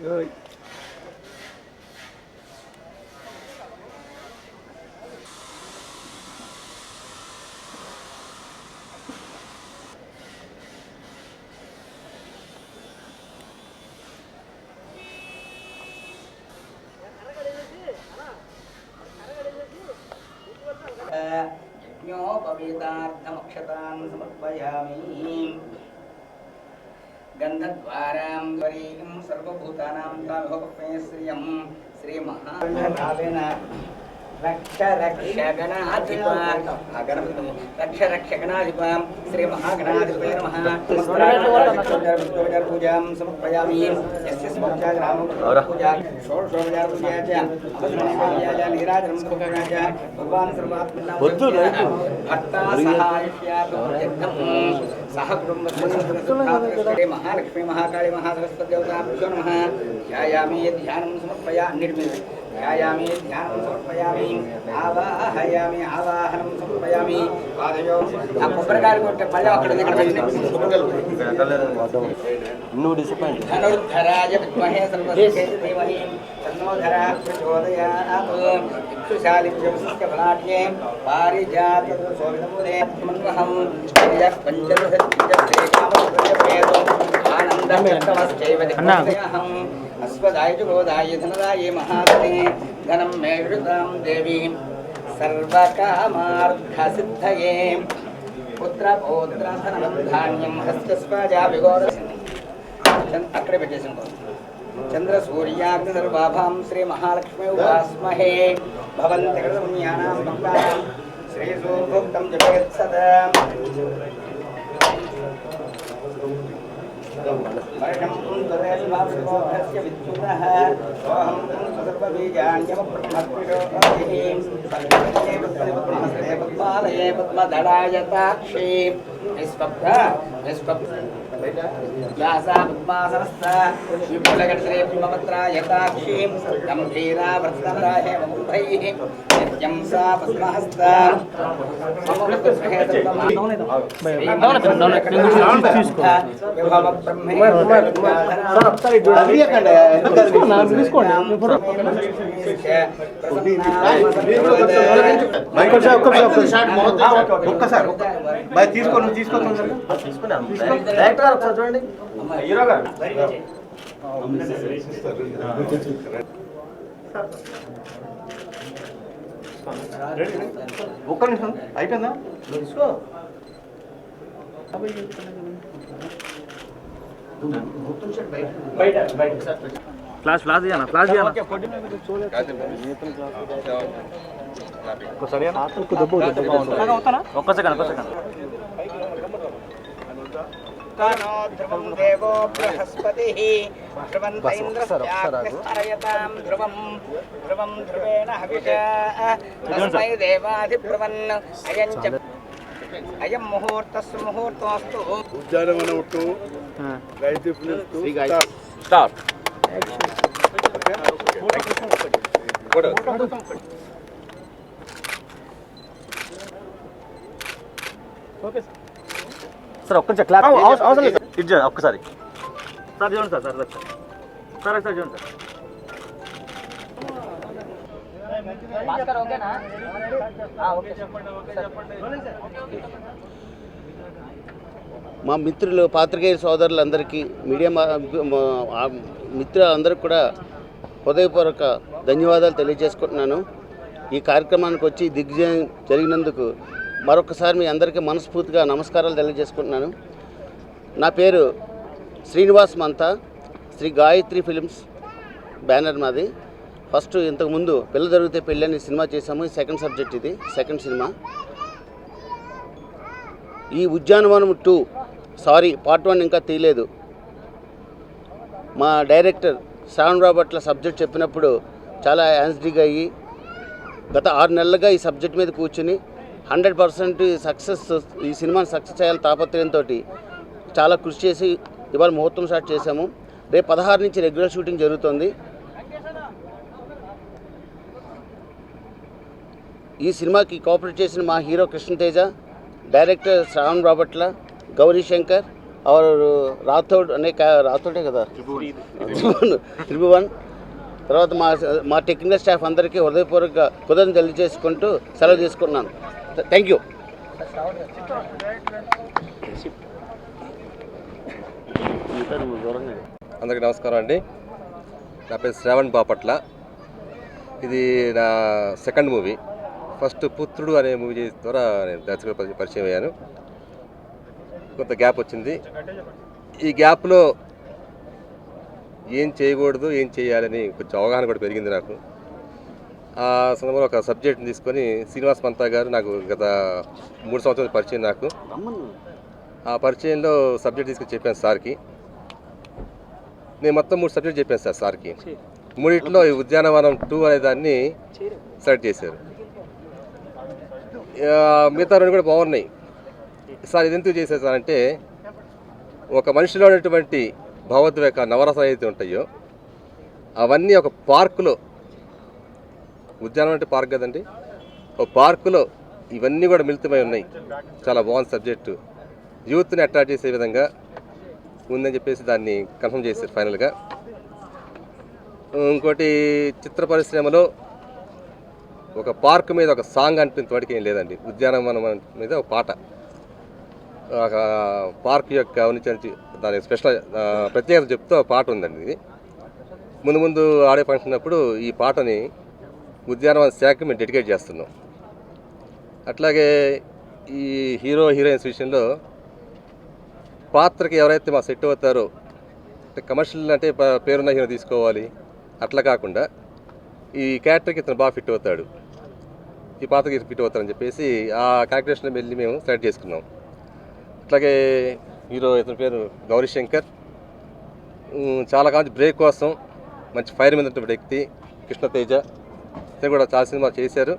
यज्ञोपवीतार्थमक्षतान् समर्पयामि। गन्धद्वारां द्वरीं सर्वभूतानां ताभवप्रे श्रियं श्रीमहाकालेन रक्ष रक्षगणाधिपा श्री महागणाधिपते नमः। पूजां समर्पयामि। यस्य स्मर्चा ग्रामं पूजा षोडशोपचार पूजा च अवसरपूजा नीराजनं समर्पयामि च भगवान् सर्वात्मना भक्ता सहाय्यार्थं सह कुटुम्बस्य महालक्ष्मी महाकाली महासरस्वती देवताभ्यो नमः। ध्यायामि ध्यानं समर्पयामि ध्यायामि ध्यानं समर्पयामि आवाहयामि आवाहनं समर्पयामि पादयो आ కొబ్బరికాయ కొట్టే పళ్ళెం అక్కడ దగ్గర नो डिसअपॉइंट धनुर्धराय विद्महे सर्वस्य धीमहि तन्नो धरा प्रचोदयात् इक्षुशालिभ्यस्य फलाढ्ये पारिजातं शोभितमुदे मन्वहं यः पञ्चदशस्य कामप्रजपेतो आनन्दमेतमश्चैव दिक्खमहम् अस्वदाय जुगोदाय धनदाय महादने धनं मे विरुतां देवी सर्वकामार्थसिद्धये पुत्र पौत्र धनं धान्यं हस्तस्वाजा विगोर अकडे भेटेसन चंद्र सूर्याग्नि सर्वाभां श्री महालक्ष्मी उपास्महे भवन्ति कृतपुण्यानां भक्तानां श्री सूक्तं जपेत् सदा वर्षं तुन्दरेल्भावस्य विद्युतः सोऽहं सर्वबीजान्यवप्रथमत्रिशोऽभिः सर्वज्ञे पद्महस्ते पद्मालये पद्मदलायताक्षी व्यासा पद्मासनस्था विपुलगणश्री ब्रह्मवत्रायताक्षीं गम्भीरा वर्तनराय मुम्भैः नित्यं सा पद्महस्ता చూడండి హీరో గారు ఒక్క నిమిషం అయిపోయిందా ఫ్లాష్ ఫ్లాష్ చేయనా ఫ్లాష్ చేయనా ఒక్క సెకండ్ ध्रुवं देवो बृहस्पतिः ध्रुवन्तैन्द्रस्याग्निस्तारयतां ध्रुवं ध्रुवं ध्रुवेण हविषा तस्मै देवाधिब्रुवन् अयं मुहूर्तस्य मुहूर्तोऽस्तु उद्यानवन उट्टु Gayatri films start okay sir ఒక్కసారి క్లాప్ అవసరం లేదు సార్ ఇట్ ఒక్కసారి సార్ చూడండి సార్ సార్ చూడండి మా మిత్రులు పాత్రికేయ సోదరులందరికీ మీడియా మిత్రులందరికీ కూడా హృదయపూర్వక ధన్యవాదాలు తెలియజేసుకుంటున్నాను. ఈ కార్యక్రమానికి వచ్చి దిగ్విజయం జరిగినందుకు మరొకసారి మీ అందరికీ మనస్ఫూర్తిగా నమస్కారాలు తెలియజేసుకుంటున్నాను. నా పేరు శ్రీనివాస్ మంతా, శ్రీ గాయత్రి ఫిలిమ్స్ బ్యానర్ మాది. ఫస్ట్ ఇంతకుముందు పిల్ల జరిగితే పెళ్ళి అని సినిమా చేశాము. సెకండ్ సబ్జెక్ట్ ఇది, సెకండ్ సినిమా. ఈ ఉద్యానవనం 2 పార్ట్ 1 ఇంకా తీయలేదు. మా డైరెక్టర్ శ్రావణ్ రాబట్ల సబ్జెక్ట్ చెప్పినప్పుడు చాలా యాంగ్జైటీగా అయ్యి గత 6 నెలలుగా ఈ సబ్జెక్ట్ మీద కూర్చుని 100% సక్సెస్, ఈ సినిమాని సక్సెస్ చేయాలని తాపత్రయంతో చాలా కృషి చేసి ఇవాళ ముహూర్తం స్టార్ట్ చేశాము. రేపు 16 నుంచి రెగ్యులర్ షూటింగ్ జరుగుతుంది. ఈ సినిమాకి కోఆపరేట్ చేసిన మా హీరో కృష్ణతేజ, డైరెక్టర్ శ్రావణ్ రాబట్ల, గౌరీ శంకర్, और రాథోడ్ అనే రాథోడే కదా త్రిభువన్ తర్వాత మా టెక్నికల్ స్టాఫ్ అందరికీ హృదయపూర్వక కృతజ్ఞతలు తెలియజేసుకుంటూ సెలవు తీసుకున్నాను. Thank you. అందరికీ నమస్కారం అండి. నా పేరు శ్రావణ్ బాపట్ల. ఇది నా సెకండ్ మూవీ. ఫస్ట్ పుత్రుడు అనే మూవీ ద్వారా నేను దర్శకుడు పరిచయం అయ్యాను. కొంత గ్యాప్ వచ్చింది. ఈ గ్యాప్లో ఏం చేయకూడదు, ఏం చేయాలని కొంచెం అవగాహన కూడా పెరిగింది నాకు. ఆ సందర్భంలో ఒక సబ్జెక్ట్ని తీసుకొని శ్రీనివాస్ మంతా గారు నాకు గత 3 సంవత్సరాల పరిచయం నాకు. ఆ పరిచయంలో సబ్జెక్ట్ తీసుకొని చెప్పాను సార్కి. నేను మొత్తం 3 సబ్జెక్ట్ చెప్పాను సార్కి. 3 ఈ ఉద్యానవనం 2 అనే దాన్ని సెలెక్ట్ చేశారు. మిగతా 2 కూడా బాగున్నాయి. సార్ ఇది ఎందుకు చేశారు సార్ అంటే, ఒక మనిషిలో ఉన్నటువంటి భావోద్వేగ నవరసాలు ఏదైతే ఉంటాయో అవన్నీ ఒక పార్కులో, ఉద్యానవనం అంటే పార్క్ కదండి, ఒక పార్కులో ఇవన్నీ కూడా మిళితమై ఉన్నాయి. చాలా బాగుంది సబ్జెక్టు. యూత్ని అట్రాక్ట్ చేసే విధంగా ఉందని చెప్పేసి దాన్ని కన్ఫర్మ్ చేశారు ఫైనల్గా. ఇంకోటి, చిత్ర పరిశ్రమలో ఒక పార్క్ మీద ఒక సాంగ్ అంటే ఇంతవరకు ఏం లేదండి. ఉద్యానవనం మీద ఒక పాట, ఒక పార్క్ యొక్క దాని స్పెషల్ ప్రత్యేకత చెప్తూ పాట ఉందండి. ఇది ముందు ఆడే ఫంక్షన్ అప్పుడు ఈ పాటని ఉద్యానవన శాఖకి మేము డెడికేట్ చేస్తున్నాం. అట్లాగే ఈ హీరో హీరోయిన్స్ విషయంలో పాత్రకి ఎవరైతే మా సెట్ అవుతారో, అంటే కమర్షియల్ అంటే పేరున్న హీరో తీసుకోవాలి అట్లా కాకుండా ఈ క్యారెక్టర్కి ఇతను బాగా ఫిట్ అవుతాడు, ఈ పాత్రకి ఫిట్ అవుతారని చెప్పేసి ఆ క్యారెక్టరేషన్లో వెళ్ళి మేము సెలెక్ట్ చేసుకున్నాం. అట్లాగే హీరో ఇతని పేరు గౌరీశంకర్. చాలా కాలం బ్రేక్ కోసం మంచి ఫైర్ మీద ఉన్నటువంటి వ్యక్తి కృష్ణతేజ. ఇతను కూడా చాలా సినిమాలు చేశారు.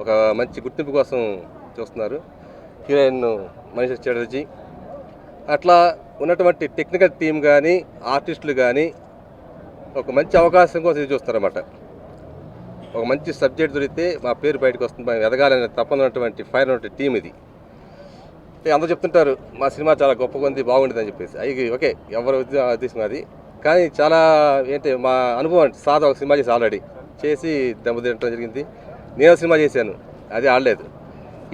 ఒక మంచి గుర్తింపు కోసం చూస్తున్నారు. హీరోయిన్ మనీషా చటర్జీ. అట్లా ఉన్నటువంటి టెక్నికల్ టీం కానీ ఆర్టిస్టులు కానీ ఒక మంచి అవకాశం కోసం ఇది చూస్తారన్నమాట. ఒక మంచి సబ్జెక్ట్ దొరికితే మా పేరు బయటకు వస్తుంది, మేము ఎదగాలనే తప్పనటువంటి ఫైర్ ఉన్నటువంటి టీం ఇది. అందరూ చెప్తుంటారు మా సినిమా చాలా గొప్పగా ఉంది, బాగుంటుంది అని చెప్పేసి. అవి ఓకే, ఎవరు ఉద్దేశం అది. కానీ చాలా ఏంటి మా అనుభవం, సాదా ఒక సినిమా చేసి ఆల్రెడీ చేసి దెబ్బతింటడం జరిగింది. నేను సినిమా చేశాను, అది ఆడలేదు.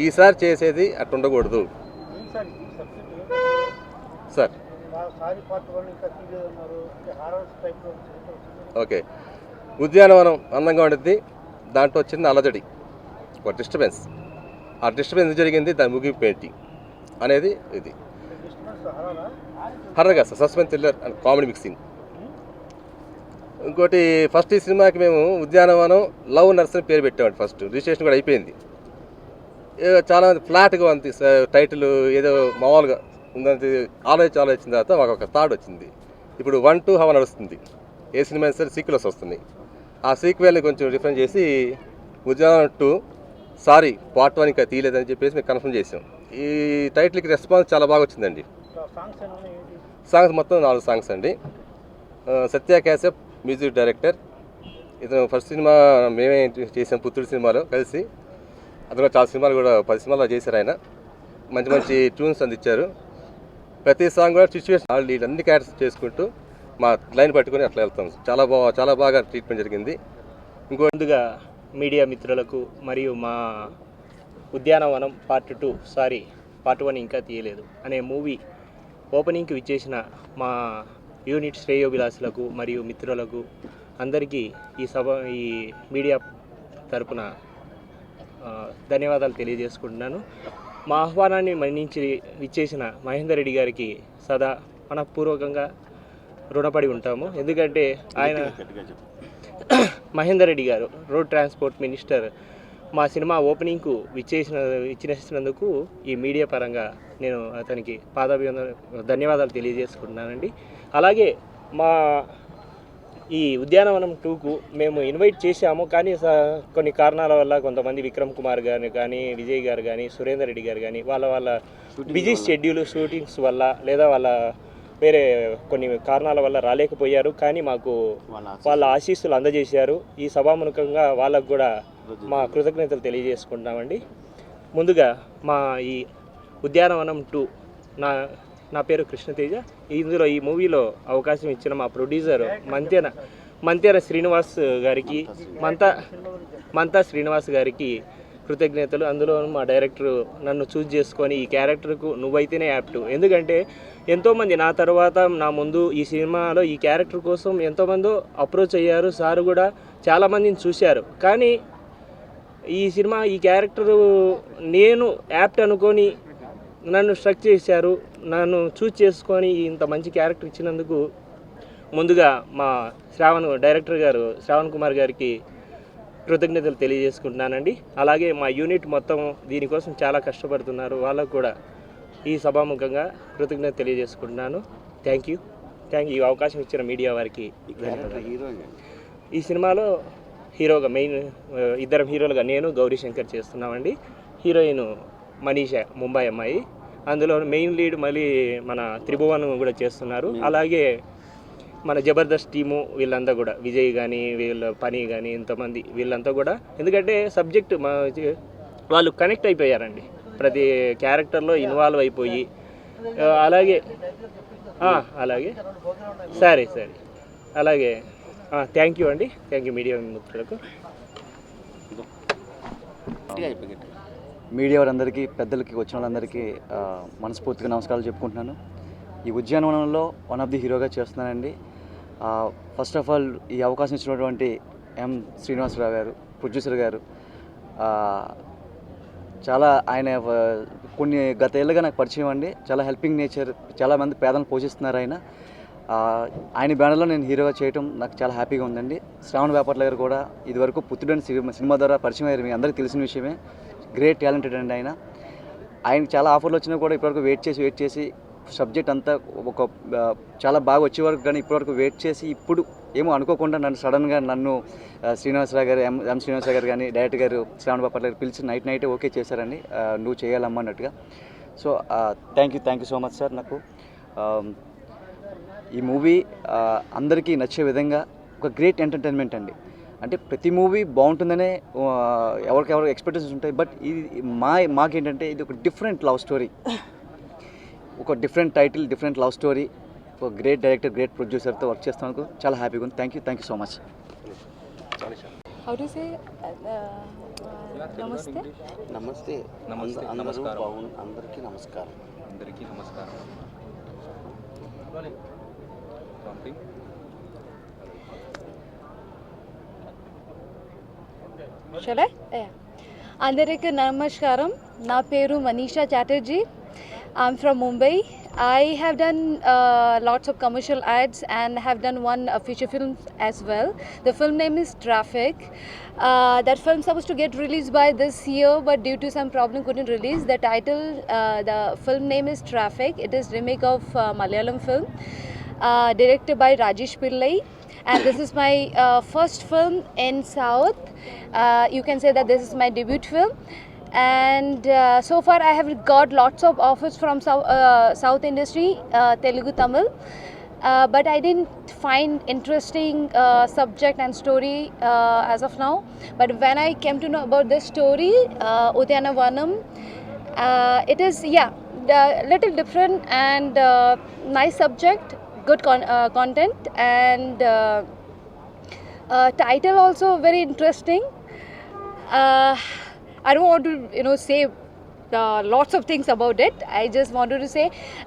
ఈసారి చేసేది అట్లా ఉండకూడదు సార్. ఓకే, ఉద్యానవనం అందంగా ఉండేది, దాంట్లో చిన్న అలజడి, ఒక డిస్టర్బెన్స్. ఆ డిస్టర్బెన్స్ ఎందుకు జరిగింది, దాని ముగింపు ఏంటి అనేది ఇది. హర్రర్గా sir, suspense, thriller and comedy mixing. ఇంకోటి, ఫస్ట్ ఈ సినిమాకి మేము ఉద్యానవనం లవ్ నర్సరీ పేరు పెట్టామండి. ఫస్ట్ రిజిస్ట్రేషన్ కూడా అయిపోయింది. చాలా ఫ్లాట్గా ఉంది టైటిల్, ఏదో మామూలుగా ఉందని ఆలోచించిన తర్వాత మాకు ఒక థాట్ వచ్చింది. ఇప్పుడు 1, 2 హవా నడుస్తుంది. ఏ సినిమా అయినా సరే సీక్వెల్స్ వస్తున్నాయి. ఆ సీక్వెల్ని కొంచెం డిఫరెంట్ చేసి ఉద్యానవనం 2 సారీ పార్ట్ 1 ఇంకా తీయలేదని చెప్పేసి మేము కన్ఫర్మ్ చేసాం. ఈ టైటిల్కి రెస్పాన్స్ చాలా బాగా వచ్చిందండి. సాంగ్స్ మొత్తం 4 సాంగ్స్ అండి. సత్య క్యాసెప్ మ్యూజిక్ డైరెక్టర్. ఇతను ఫస్ట్ సినిమా మేమే చేసాం పుత్రుడు సినిమాలో కలిసి. అతను చాలా సినిమాలు కూడా 10 సినిమాలు చేశారు ఆయన. మంచి మంచి ట్యూన్స్ అందించారు. ప్రతి సాంగ్ కూడా సిచ్యువేషన్ అన్ని క్యారెక్టర్స్ చేసుకుంటూ మా లైన్ పట్టుకొని అట్లా వెళ్తాం. చాలా బాగా ట్రీట్మెంట్ జరిగింది. ముందుగా మీడియా మిత్రులకు మరియు మా ఉద్యానవనం పార్ట్ 2 సారీ పార్ట్ 1 ఇంకా తీయలేదు అనే మూవీ ఓపెనింగ్కి విచ్చేసిన మా యూనిట్ శ్రేయోభిలాసులకు మరియు మిత్రులకు అందరికీ ఈ మీడియా తరపున ధన్యవాదాలు తెలియజేసుకుంటున్నాను. మా ఆహ్వానాన్ని మన్నించి విచ్చేసిన మహేందర్ రెడ్డి గారికి సదా మనపూర్వకంగా రుణపడి ఉంటాము. ఎందుకంటే ఆయన మహేందర్ రెడ్డి గారు రోడ్ ట్రాన్స్పోర్ట్ మినిస్టర్ మా సినిమా ఓపెనింగ్కు ఇచ్చినందుకు ఈ మీడియా పరంగా నేను అతనికి ధన్యవాదాలు తెలియజేసుకుంటున్నానండి. అలాగే మా ఈ ఉద్యానవనం 2కు మేము ఇన్వైట్ చేశాము, కానీ కొన్ని కారణాల వల్ల కొంతమంది విక్రమ్ కుమార్ గారు కానీ, విజయ్ గారు కానీ, సురేందర్ రెడ్డి గారు కానీ వాళ్ళ బిజీ షెడ్యూల్ షూటింగ్స్ వల్ల లేదా వాళ్ళ వేరే కొన్ని కారణాల వల్ల రాలేకపోయారు. కానీ మాకు వాళ్ళ ఆశీస్సులు అందజేశారు. ఈ సభాముఖంగా వాళ్ళకు కూడా మా కృతజ్ఞతలు తెలియజేసుకుంటున్నామండి. ముందుగా మా ఈ ఉద్యానవనం 2 నా పేరు కృష్ణతేజ. ఇందులో ఈ మూవీలో అవకాశం ఇచ్చిన మా ప్రొడ్యూసర్ మంతెన శ్రీనివాస్ గారికి, మంతా శ్రీనివాస్ గారికి కృతజ్ఞతలు. అందులో మా డైరెక్టర్ నన్ను చూజ్ చేసుకొని ఈ క్యారెక్టర్కు నువ్వైతేనే యాప్ట్. ఎందుకంటే ఎంతోమంది నా తర్వాత నా ముందు ఈ సినిమాలో ఈ క్యారెక్టర్ కోసం ఎంతోమంది అప్రోచ్ అయ్యారు. సార్ కూడా చాలామందిని చూశారు. కానీ ఈ క్యారెక్టరు నేను యాప్ట్ అనుకొని నన్ను స్ట్రక్ చేశారు. నన్ను చూజ్ చేసుకొని ఇంత మంచి క్యారెక్టర్ ఇచ్చినందుకు ముందుగా మా డైరెక్టర్ గారు శ్రావణ్ కుమార్ గారికి కృతజ్ఞతలు తెలియజేసుకుంటున్నానండి. అలాగే మా యూనిట్ మొత్తం దీనికోసం చాలా కష్టపడుతున్నారు. వాళ్ళకు కూడా ఈ సభాముఖంగా కృతజ్ఞత తెలియజేసుకుంటున్నాను. Thank you. ఈ అవకాశం ఇచ్చిన మీడియా వారికి ధన్యవాదాలు. ఈ సినిమాలో హీరోగా ఇద్దరం హీరోలుగా నేను గౌరీశంకర్ చేస్తున్నామండి. హీరోయిన్ మనీషా, ముంబై అమ్మాయి. అందులో మెయిన్ లీడ్ మళ్ళీ మన త్రిభువన్ కూడా చేస్తున్నారు. అలాగే మన జబర్దస్త్ టీము వీళ్ళంతా కూడా, విజయ్ కానీ వీళ్ళ పని కానీ ఇంతమంది వీళ్ళంతా కూడా, ఎందుకంటే సబ్జెక్ట్ వాళ్ళు కనెక్ట్ అయిపోయారండి. ప్రతి క్యారెక్టర్లో ఇన్వాల్వ్ అయిపోయి అలాగే సరే అలాగే థ్యాంక్ యూ అండి. థ్యాంక్ యూ మీడియా మిత్రులకు. మీడియా వారందరికీ, పెద్దలకి, వచ్చిన వాళ్ళందరికీ మనస్ఫూర్తిగా నమస్కారాలు చెప్పుకుంటున్నాను. ఈ ఉద్యానవనంలో వన్ ఆఫ్ ది హీరోగా చేస్తున్నానండి. ఫస్ట్ ఆఫ్ ఆల్ ఈ అవకాశం ఇచ్చినటువంటి ఎం శ్రీనివాసరావు గారు, ప్రొడ్యూసర్ గారు, చాలా ఆయన కొన్ని గత ఏళ్ళుగా నాకు పరిచయం అండి. చాలా హెల్పింగ్ నేచర్, చాలామంది పేదలను పోషిస్తున్నారు ఆయన. ఆయన బ్యానర్లో నేను హీరోగా చేయటం నాకు చాలా హ్యాపీగా ఉందండి. శ్రావణ్ వ్యాపారుల గారు కూడా ఇదివరకు పుత్రుడని సినిమా ద్వారా పరిచయం అయ్యారు, మీ అందరికీ తెలిసిన విషయమే. గ్రేట్ టాలెంటెడ్ అండి ఆయన. ఆయనకి చాలా ఆఫర్లు వచ్చినా కూడా ఇప్పటివరకు వెయిట్ చేసి సబ్జెక్ట్ అంతా చాలా బాగా వచ్చే వరకు, కానీ ఇప్పటివరకు వెయిట్ చేసి ఇప్పుడు ఏమో అనుకోకుండా సడన్గా నన్ను శ్రీనివాసరావు గారు, ఎం శ్రీనివాసరావు గారు కానీ డైరెక్టర్ గారు శ్రావణ్ బాపట్ల గారు పిలిచి నైటే ఓకే చేశారండి, నువ్వు చేయాలమ్మా అన్నట్టుగా. So thank you so much sir. నాకు ఈ మూవీ అందరికీ నచ్చే విధంగా ఒక గ్రేట్ ఎంటర్టైన్మెంట్ అండి. అంటే ప్రతి మూవీ బాగుంటుందనే ఎవరికెవరు ఎక్స్పెక్టేషన్స్ ఉంటాయి. బట్ ఇది మాకేంటంటే ఇది ఒక డిఫరెంట్ లవ్ స్టోరీ, ఒక different title, different love story, ఒక గ్రేట్ డైరెక్టర్, గ్రేట్ ప్రొడ్యూసర్తో వర్క్ చేస్తున్నందుకు చాలా హ్యాపీగా ఉంది. Thank you so much. How do you say namaste? నమస్తే. నమస్కారం. అందరికీ నమస్కారం. Shall I? Yeah. అందరికీ నమస్కారం. నా పేరు Manisha Chatterjee. I'm from Mumbai. I have done lots of commercial ads and have done one feature film as well. The film name is Traffic. That film supposed to get released by this year, but due to some problem couldn't release. The title, the film name is Traffic. It is remake of Malayalam film, directed by Rajesh Pillai. And this is my first film in South. You can say that this is my debut film. And so far I have got lots of offers from South industry, Telugu, Tamil, but I didn't find interesting subject and story as of now. But when I came to know about this story, Udyanavanam, it is little different and nice subject, good content, and title also very interesting. I don't want to say lots of things about it. I just wanted to say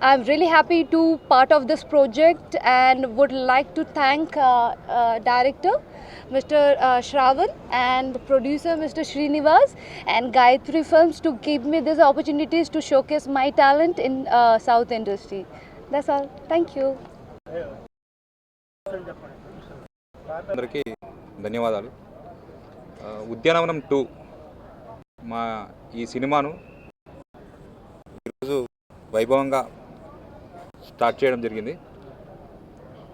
I'm really happy to part of this project and would like to thank director Mr. Shravan and producer Mr. Srinivas and Gayatri Films to give me these opportunities to showcase my talent in South industry. That's all. Thank you. అందరికీ ధన్యవాదాలు. ఉద్యానవనం 2 మా ఈ సినిమాను ఈరోజు వైభవంగా start చేయడం జరిగింది.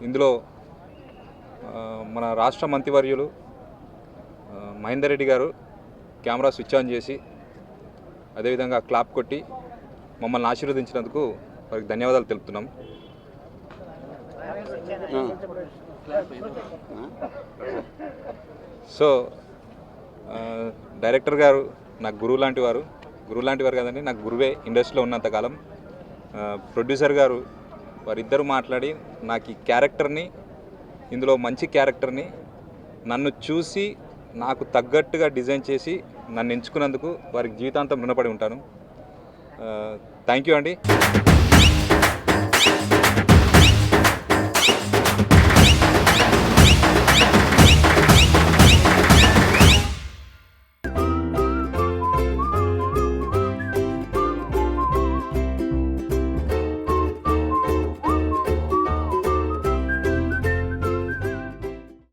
ఇందులో మన రాష్ట్ర మంత్రివర్యులు మహేందర్ రెడ్డి గారు కెమెరా స్విచ్ ఆన్ చేసి అదేవిధంగా క్లాప్ కొట్టి మమ్మల్ని ఆశీర్వదించినందుకు వారికి ధన్యవాదాలు తెలుపుతున్నాం. సో డైరెక్టర్ గారు నాకు గురువు లాంటి వారు కదండి, నాకు గురువే ఇండస్ట్రీలో ఉన్నంతకాలం. ప్రొడ్యూసర్ గారు వారిద్దరూ మాట్లాడి నాకు ఈ క్యారెక్టర్ని, ఇందులో మంచి క్యారెక్టర్ని నన్ను చూసి నాకు తగ్గట్టుగా డిజైన్ చేసి నన్ను ఎంచుకున్నందుకు వారికి జీవితాంతం రుణపడి ఉంటాను. థ్యాంక్ యూ అండి.